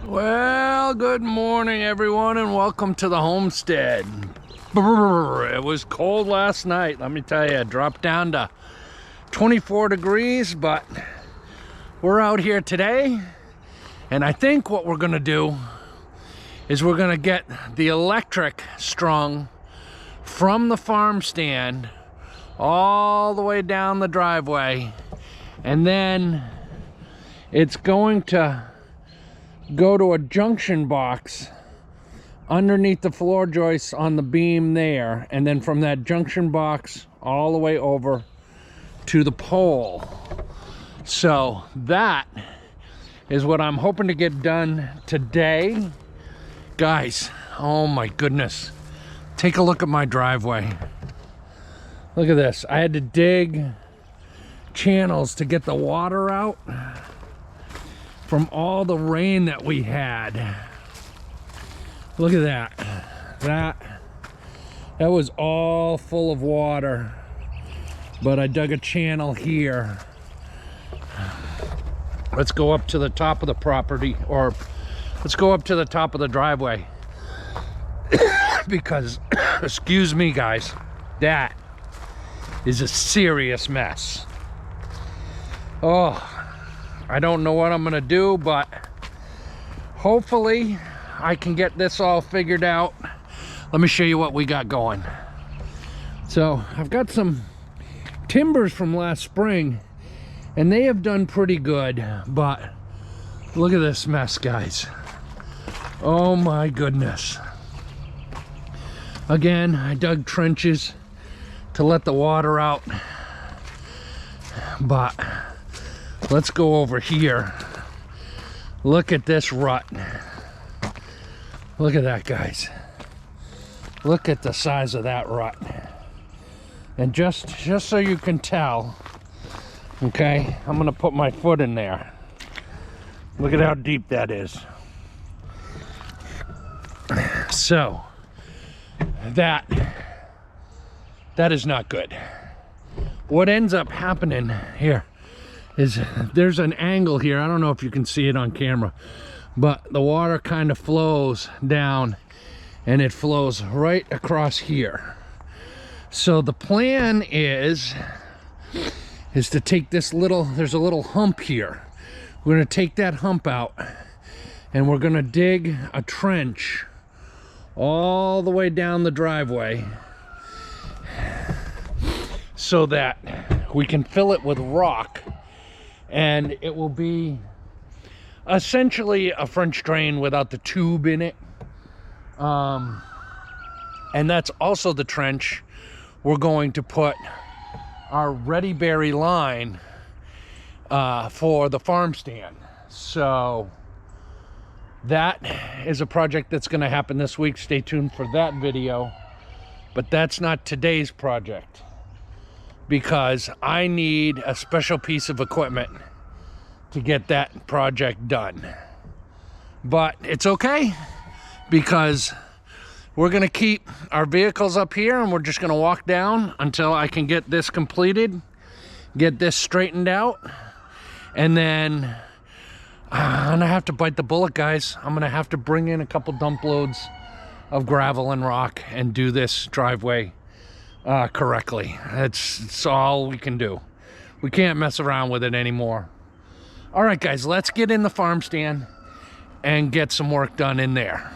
Well, good morning everyone and welcome to the homestead. It was cold last night, let me tell you. It dropped down to 24 degrees, but we're out here today, and I think what we're gonna do is we're gonna get the electric strung from the farm stand all the way down the driveway, and then it's going to go to a junction box underneath the floor joists on the beam there, and then from that junction box all the way over to the pole. So that is what I'm hoping to get done today. Guys, oh my goodness, take a look at my driveway. Look at this. I had to dig channels to get the water out from all the rain that we had. Look at that. That was all full of water, but I dug a channel here. Let's go up to the top of the property, or let's go up to the top of the driveway because excuse me guys, that is a serious mess. Oh, I don't know what I'm gonna do, but hopefully I can get this all figured out. Let me show you what we got going. So I've got some timbers from last spring and they have done pretty good, but look at this mess, guys. Oh my goodness. Again, I dug trenches to let the water out, but let's go over here. Look at this rut. Look at that, guys. Look at the size of that rut. And just so you can tell, okay, I'm gonna put my foot in there. Look at how deep that is. So that is not good. What ends up happening here is there's an angle here. I don't know if you can see it on camera, but the water kind of flows down and it flows right across here. So the plan is to take this there's a little hump here. We're gonna take that hump out and we're gonna dig a trench all the way down the driveway so that we can fill it with rock, and it will be essentially a French drain without the tube in it. And that's also the trench we're going to put our ready berry line for the farm stand. So that is a project that's going to happen this week. Stay tuned for that video. But that's not today's project, because I need a special piece of equipment to get that project done. But it's okay, because we're gonna keep our vehicles up here and we're just gonna walk down until I can get this completed, get this straightened out, and then I'm gonna have to bite the bullet, guys. I'm gonna have to bring in a couple dump loads of gravel and rock and do this driveway correctly. It's all we can do. We can't mess around with it anymore. All right, guys, let's get in the farm stand and get some work done in there.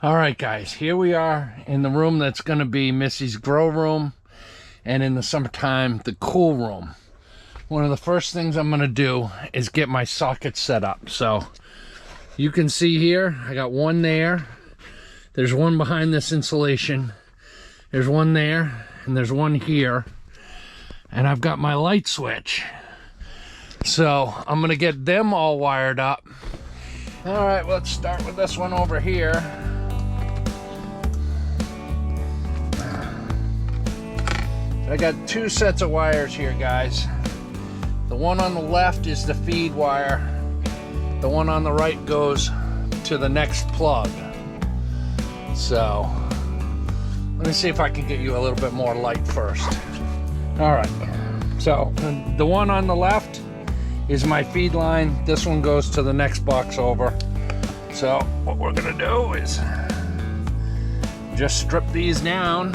All right, guys, here we are in the room that's going to be Missy's grow room, and in the summertime, the cool room. One of the first things I'm going to do is get my sockets set up. So you can see here, I got one there. There's one behind this insulation. There's one there, and there's one here. And I've got my light switch. So I'm gonna get them all wired up. All right, let's start with this one over here. I got two sets of wires here, guys. The one on the left is the feed wire. The one on the right goes to the next plug. So let me see if I can get you a little bit more light first. All right, so the one on the left is my feed line. This one goes to the next box over. So what we're gonna do is just strip these down.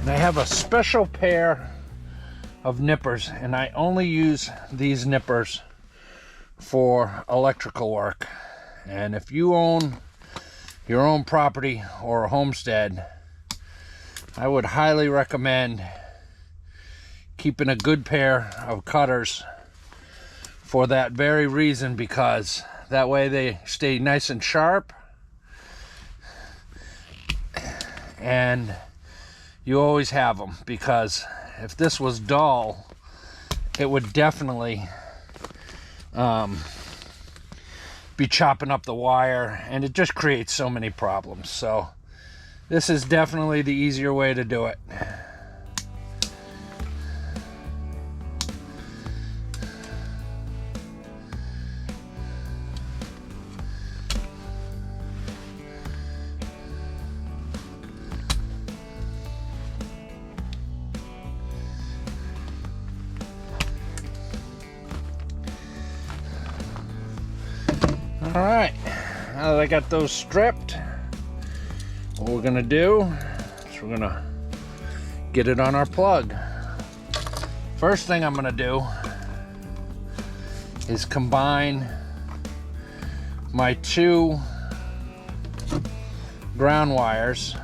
I have a special pair of nippers, and I only use these nippers for electrical work. And if you own your own property or a homestead, I would highly recommend keeping a good pair of cutters for that very reason, because that way they stay nice and sharp, and you always have them. Because if this was dull, it would definitely be chopping up the wire, and it just creates so many problems. So this is definitely the easier way to do it. All right, now that I got those stripped, what we're gonna do is we're gonna get it on our plug. First thing I'm gonna do is combine my two ground wires .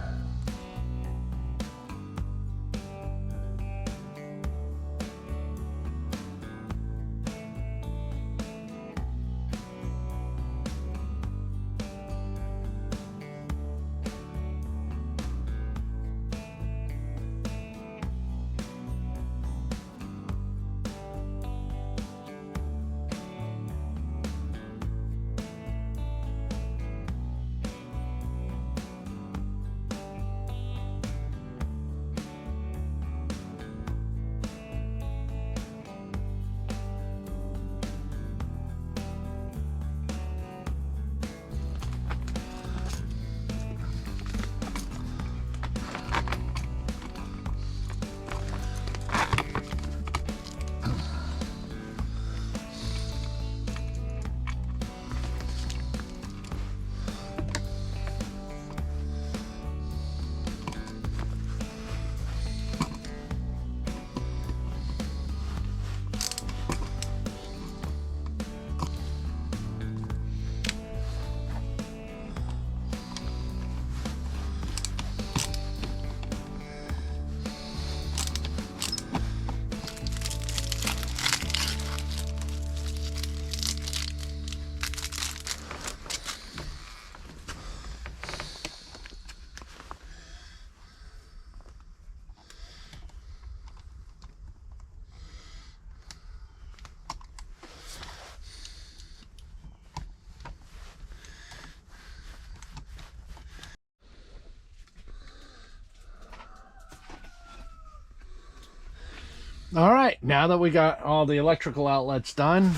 All right, now that we got all the electrical outlets done,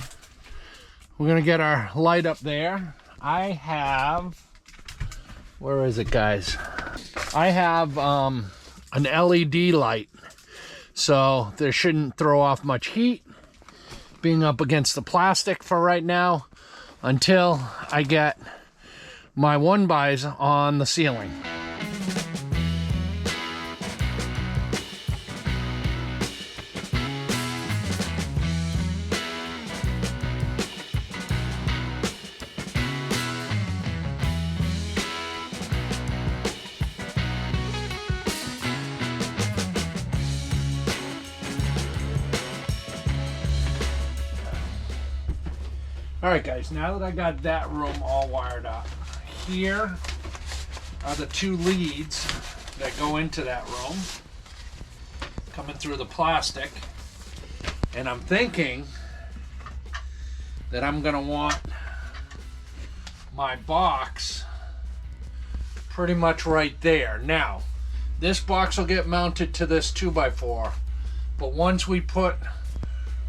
We're gonna get our light up there. I have, where is it, guys? I have an LED light, so there shouldn't throw off much heat being up against the plastic for right now until I get my 1-bys on the ceiling. All right, guys, now that I got that room all wired up, here are the 2 leads that go into that room, coming through the plastic. And I'm thinking that I'm gonna want my box pretty much right there. Now, this box will get mounted to this 2x4, but once we put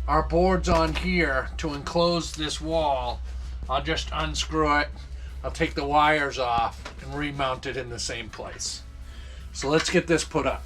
our boards on here to enclose this wall, I'll just unscrew it, I'll take the wires off and remount it in the same place. So let's get this put up.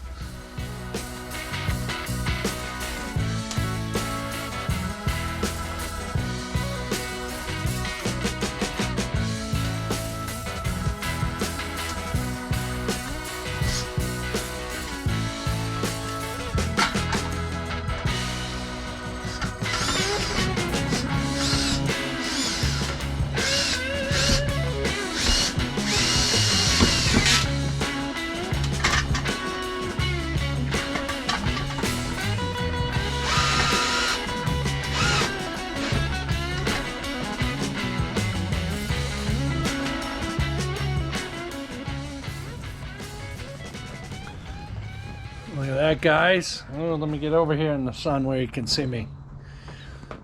Look at that, guys. Oh, let me get over here in the sun where you can see me.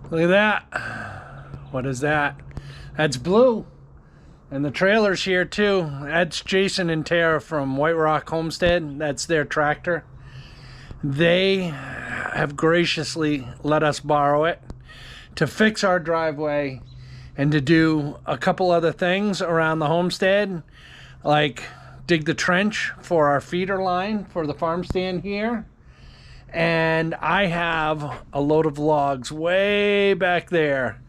Look at that. What is that? That's Blue. And the trailer's here too. That's Jason and Tara from White Rock Homestead. That's their tractor. They have graciously let us borrow it to fix our driveway and to do a couple other things around the homestead, like dig the trench for our feeder line for the farm stand here. And I have a load of logs way back there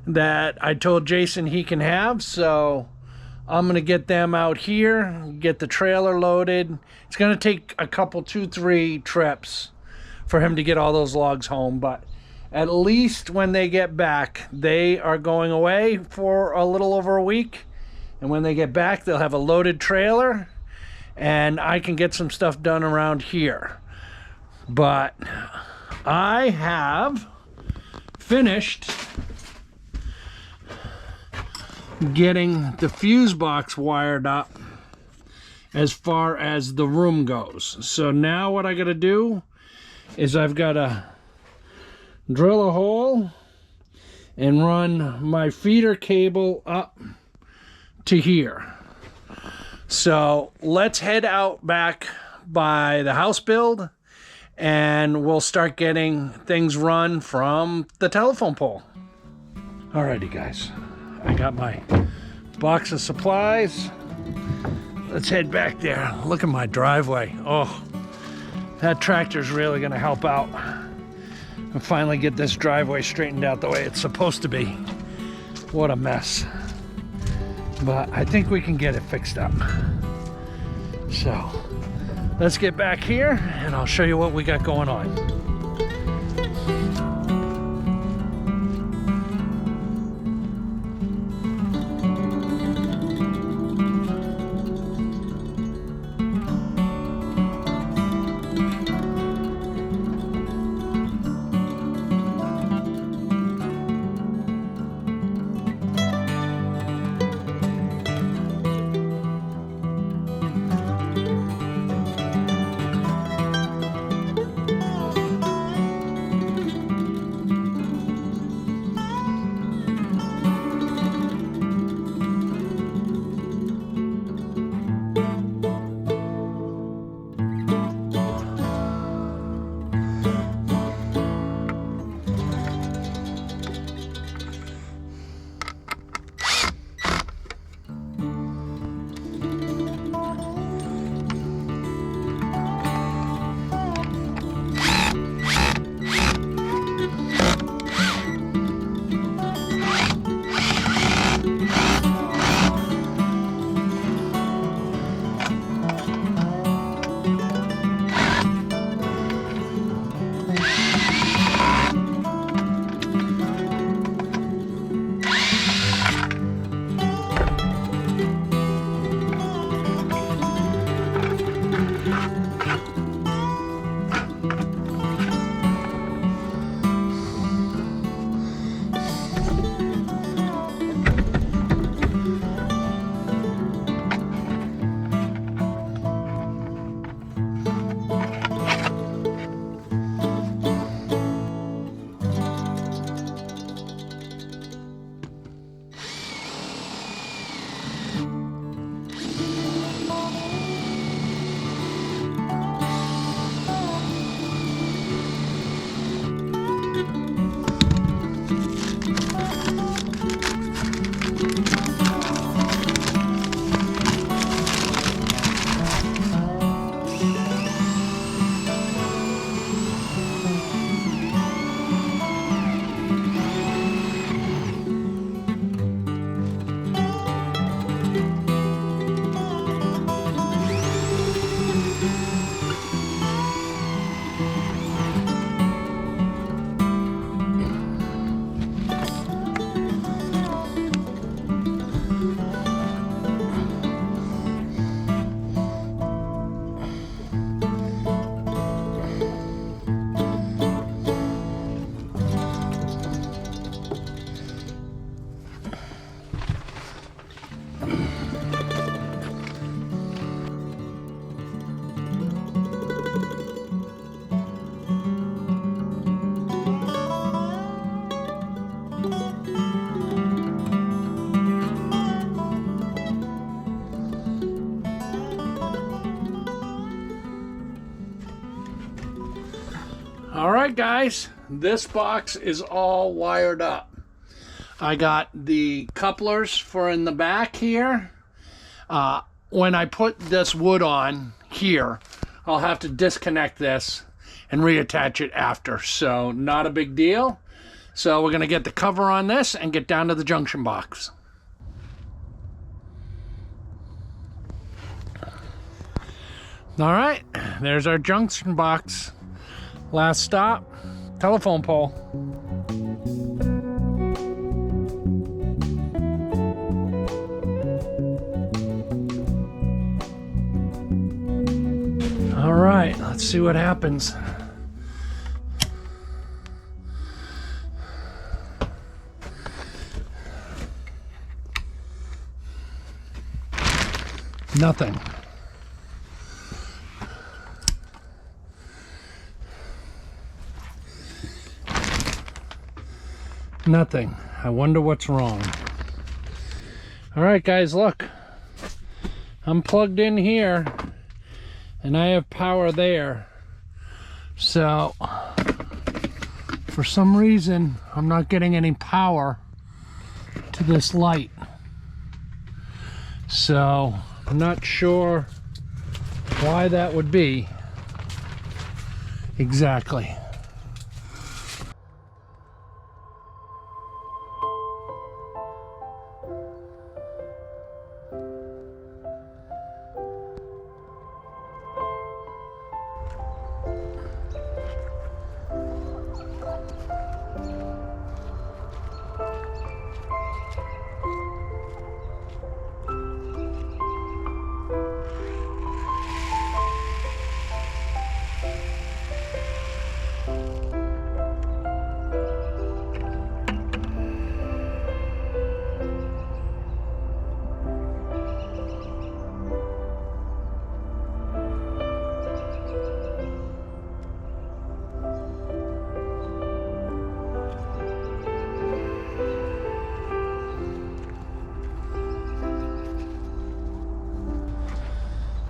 that I told Jason he can have, so I'm gonna get them out here, get the trailer loaded. It's gonna take a couple, 2-3 trips for him to get all those logs home, but at least when they get back, they are going away for a little over a week. And when they get back, they'll have a loaded trailer and I can get some stuff done around here. But I have finished getting the fuse box wired up as far as the room goes. So now what I gotta do is I've gotta drill a hole and run my feeder cable up to here. So let's head out back by the house build and we'll start getting things run from the telephone pole. Alrighty, guys, I got my box of supplies. Let's head back there. Look at my driveway. Oh, that tractor's really gonna help out and finally get this driveway straightened out the way it's supposed to be. What a mess. But I think we can get it fixed up. So let's get back here and I'll show you what we got going on. guys, this box is all wired up. I got the couplers for in the back here. When I put this wood on here, I'll have to disconnect this and reattach it after, so not a big deal. So we're gonna get the cover on this and get down to the junction box. All right, there's our junction box. Last stop, telephone pole. All right, let's see what happens. Nothing. Nothing. I wonder what's wrong. All right, guys, look. I'm plugged in here, and I have power there. So, for some reason, I'm not getting any power to this light. So, I'm not sure why that would be exactly.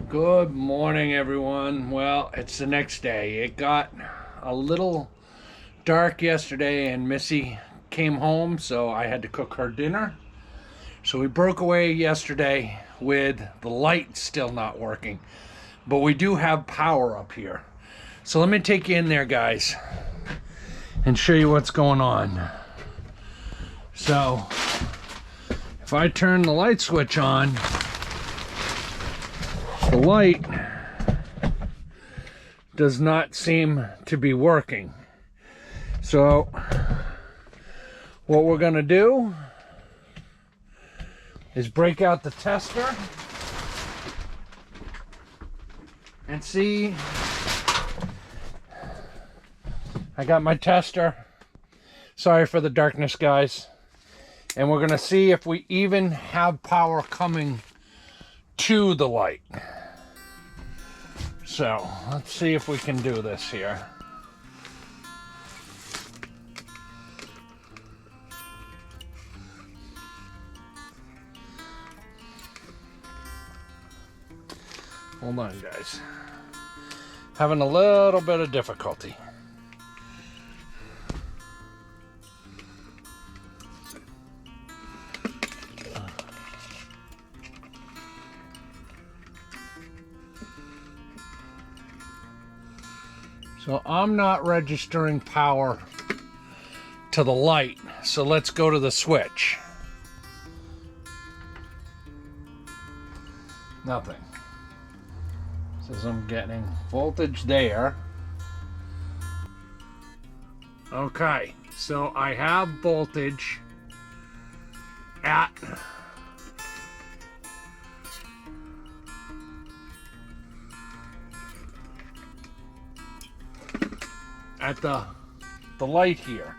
Good morning, everyone. Well, it's the next day. It got a little dark yesterday and Missy came home, so I had to cook her dinner. So we broke away yesterday with the light still not working, but we do have power up here. So let me take you in there, guys, and show you what's going on. So if I turn the light switch on, the light does not seem to be working. So what we're going to do is break out the tester and see. I got my tester. Sorry for the darkness, guys. And we're going to see if we even have power coming to the light. So let's see if we can do this here. Hold on, guys. Having a little bit of difficulty. So I'm not registering power to the light, so let's go to the switch. Nothing. Says I'm getting voltage there. Okay, so I have voltage at the light here.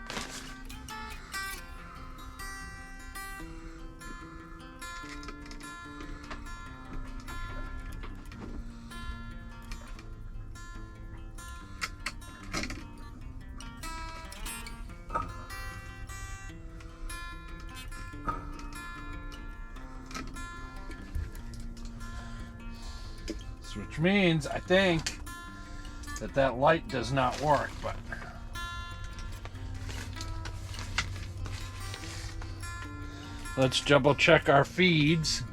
Which means I think that light does not work, but Let's double check our feeds.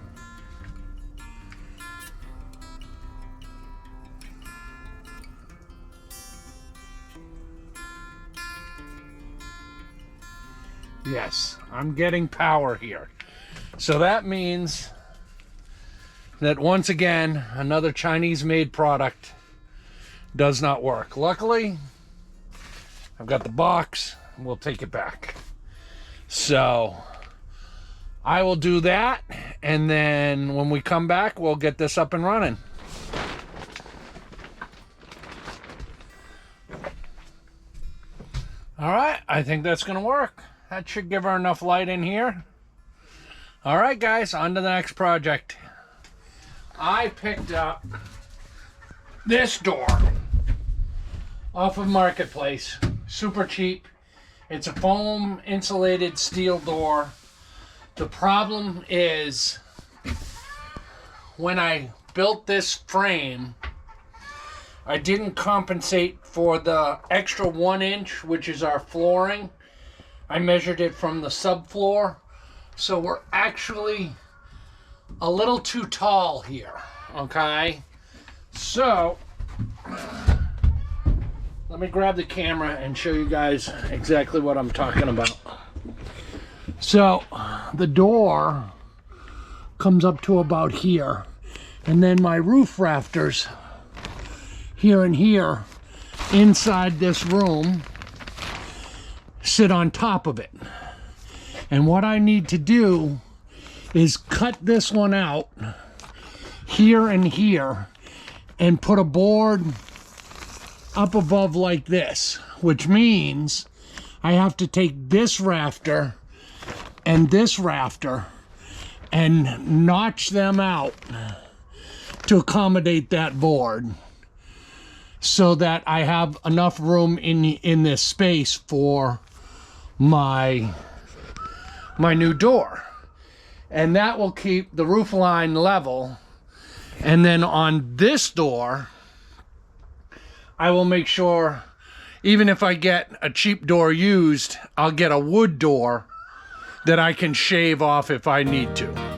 Yes, I'm getting power here. So that means that once again, another Chinese-made product does not work. Luckily, I've got the box. We'll take it back. So I will do that, and then when we come back, we'll get this up and running. All right, I think that's gonna work. That should give her enough light in here. All right, guys, on to the next project. I picked up this door off of Marketplace. Super cheap. It's a foam insulated steel door. The problem is when I built this frame, I didn't compensate for the extra 1 inch, which is our flooring. I measured it from the subfloor. So we're actually a little too tall here, okay? So, let me grab the camera and show you guys exactly what I'm talking about. So, the door comes up to about here, and then my roof rafters here and here inside this room sit on top of it. And what I need to do is cut this one out here and here and put a board up above like this, which means I have to take this rafter and notch them out to accommodate that board so that I have enough room in this space for my new door. And that will keep the roof line level. And then on this door, I will make sure, even if I get a cheap door used, I'll get a wood door that I can shave off if I need to.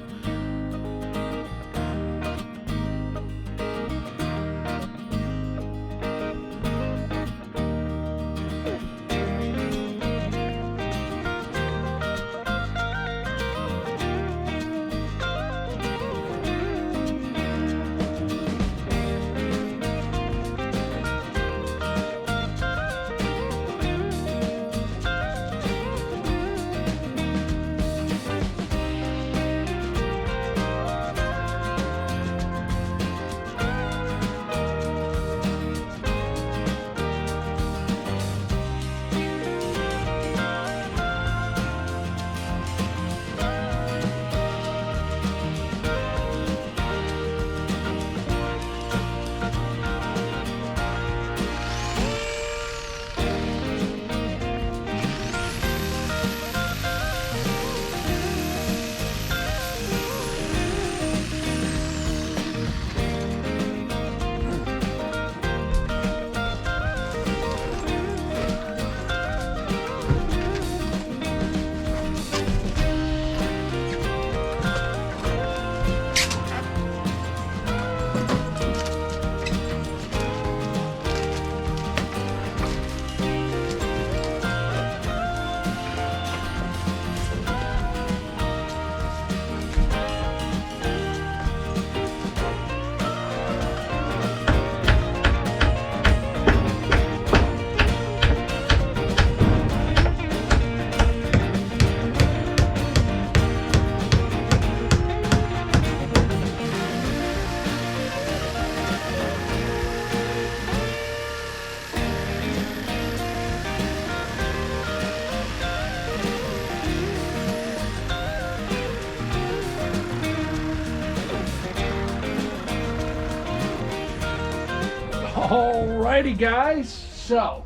Alrighty guys, so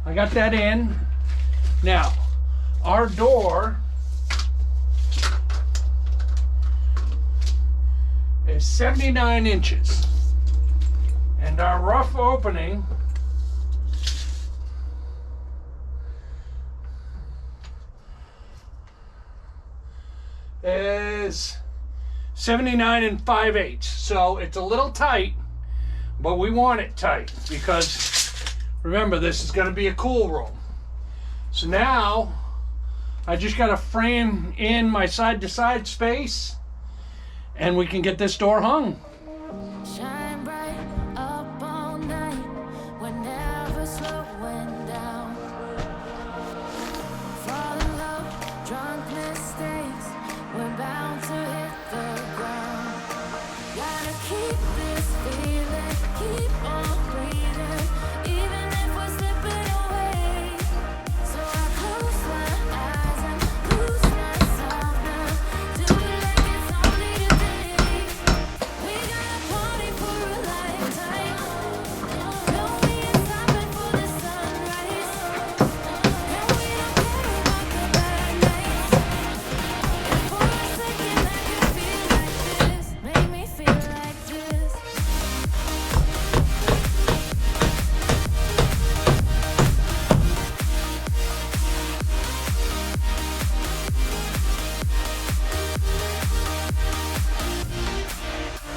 I got that in. Now, our door is 79 inches and our rough opening is 79 5/8. So it's a little tight, but we want it tight because remember, this is going to be a cool room. So now I just got to frame in my side-to-side space and we can get this door hung. Shine bright up all night, we're never slowing down. Fall in love, drunk mistakes, we're bound to hit the ground. Gotta keep this feeling, keep on breathing, even if we're slipping away. So I close my eyes and lose myself now, do it like it's only today. We got a party for a lifetime, no we ain't stopping for the sunrise, and we don't care about the bad nights. And for a second I can feel like this, make me feel like this.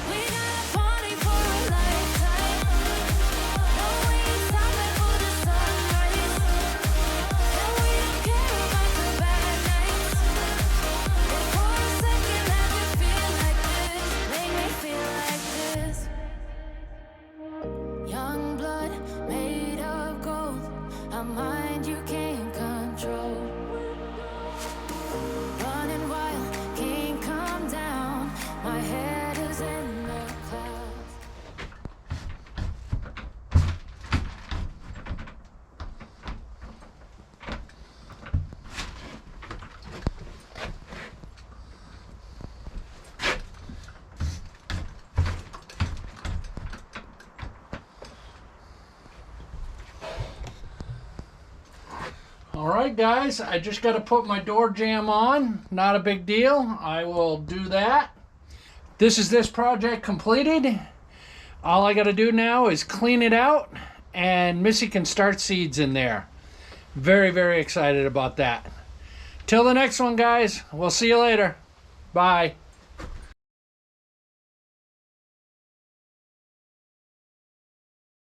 We got a party for a lifetime, no we ain't stopping for the sunrise, and we don't care about the bad nights. And for a second I can feel like this, make me feel like this. Young blood made of gold, a mind you can't control. Running wild, can't come down, my head is in the clouds. All right, guys, I just got to put my door jamb on. Not a big deal. I will do that. This project completed. All I got to do now is clean it out, and Missy can start seeds in there. Very, very excited about that. Till the next one, guys. We'll see you later. Bye.